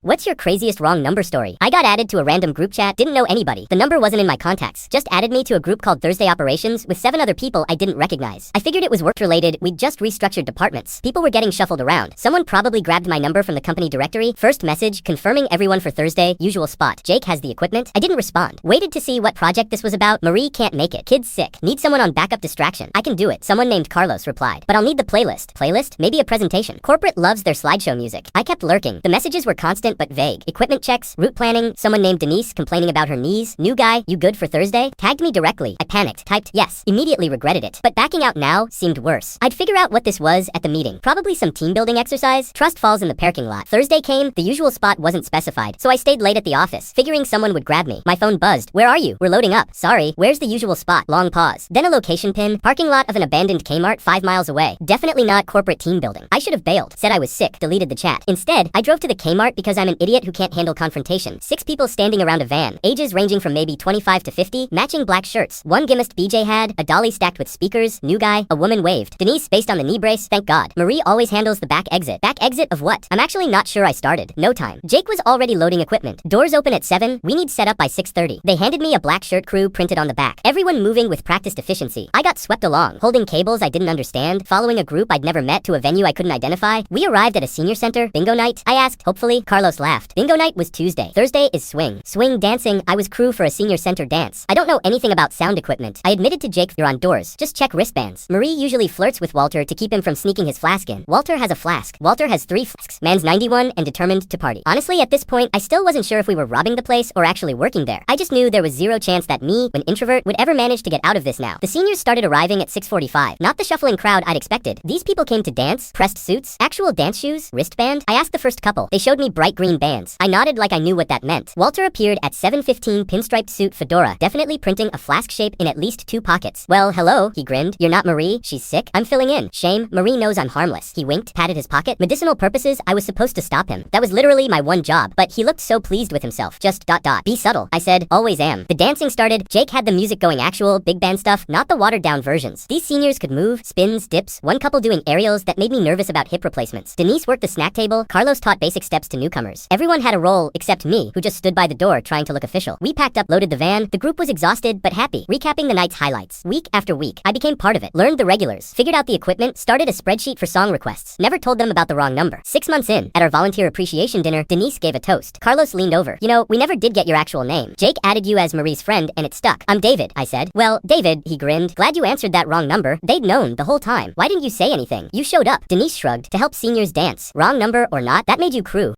What's your craziest wrong number story? I got added to a random group chat, didn't know anybody. The number wasn't in my contacts. Just added me to a group called Thursday Operations with 7 other people I didn't recognize. I figured it was work related, we'd just restructured departments. People were getting shuffled around. Someone probably grabbed my number from the company directory. First message, confirming everyone for Thursday, usual spot. Jake has the equipment. I didn't respond. Waited to see what project this was about. Marie can't make it. Kid's sick. Need someone on backup distraction. I can do it. Someone named Carlos replied. But I'll need the playlist. Playlist? Maybe a presentation. Corporate loves their slideshow music. I kept lurking. The messages were constant but vague. Equipment checks, route planning, someone named Denise complaining about her knees, new guy, you good for Thursday? Tagged me directly. I panicked, typed yes, immediately regretted it. But backing out now seemed worse. I'd figure out what this was at the meeting. Probably some team building exercise. Trust falls in the parking lot. Thursday came, the usual spot wasn't specified, so I stayed late at the office, figuring someone would grab me. My phone buzzed. Where are you? We're loading up. Sorry, where's the usual spot? Long pause. Then a location pin, parking lot of an abandoned Kmart 5 miles away. Definitely not corporate team building. I should have bailed. Said I was sick, deleted the chat. Instead, I drove to the Kmart because I'm an idiot who can't handle confrontation. 6 people standing around a van, ages ranging from maybe 25 to 50, matching black shirts. One gimmicked BJ had, a dolly stacked with speakers, new guy, a woman waved. Denise based on the knee brace, thank God. Marie always handles the back exit. Back exit of what? I'm actually not sure I started. No time. Jake was already loading equipment. Doors open at 7, we need set up by 6:30. They handed me a black shirt crew printed on the back. Everyone moving with practiced efficiency. I got swept along, holding cables I didn't understand, following a group I'd never met to a venue I couldn't identify. We arrived at a senior center. Bingo night? I asked, hopefully. Carlos laughed. Bingo night was Tuesday. Thursday is swing. Swing dancing. I was crew for a senior center dance. I don't know anything about sound equipment. I admitted to Jake, you're on doors. Just check wristbands. Marie usually flirts with Walter to keep him from sneaking his flask in. Walter has a flask. Walter has 3 flasks. Man's 91 and determined to party. Honestly, at this point, I still wasn't sure if we were robbing the place or actually working there. I just knew there was zero chance that me, an introvert, would ever manage to get out of this now. The seniors started arriving at 6:45. Not the shuffling crowd I'd expected. These people came to dance, pressed suits, actual dance shoes, wristband. I asked the first couple. They showed me bright green bands. I nodded like I knew what that meant. Walter appeared at 7:15, pinstriped suit, fedora, definitely printing a flask shape in at least 2 pockets. Well, hello, he grinned. You're not Marie? She's sick? I'm filling in. Shame, Marie knows I'm harmless. He winked, patted his pocket. Medicinal purposes, I was supposed to stop him. That was literally my one job, but he looked so pleased with himself. Just ... Be subtle. I said, always am. The dancing started. Jake had the music going, actual big band stuff, not the watered down versions. These seniors could move, spins, dips, one couple doing aerials that made me nervous about hip replacements. Denise worked the snack table. Carlos taught basic steps to newcomers. Everyone had a role except me, who just stood by the door trying to look official. We packed up, loaded the van. The group was exhausted but happy. Recapping the night's highlights. Week after week, I became part of it. Learned the regulars. Figured out the equipment. Started a spreadsheet for song requests. Never told them about the wrong number. 6 months in, at our volunteer appreciation dinner, Denise gave a toast. Carlos leaned over. You know, we never did get your actual name. Jake added you as Marie's friend and it stuck. I'm David, I said. Well, David, he grinned. Glad you answered that wrong number. They'd known the whole time. Why didn't you say anything? You showed up. Denise shrugged. To help seniors dance. Wrong number or not, that made you crew.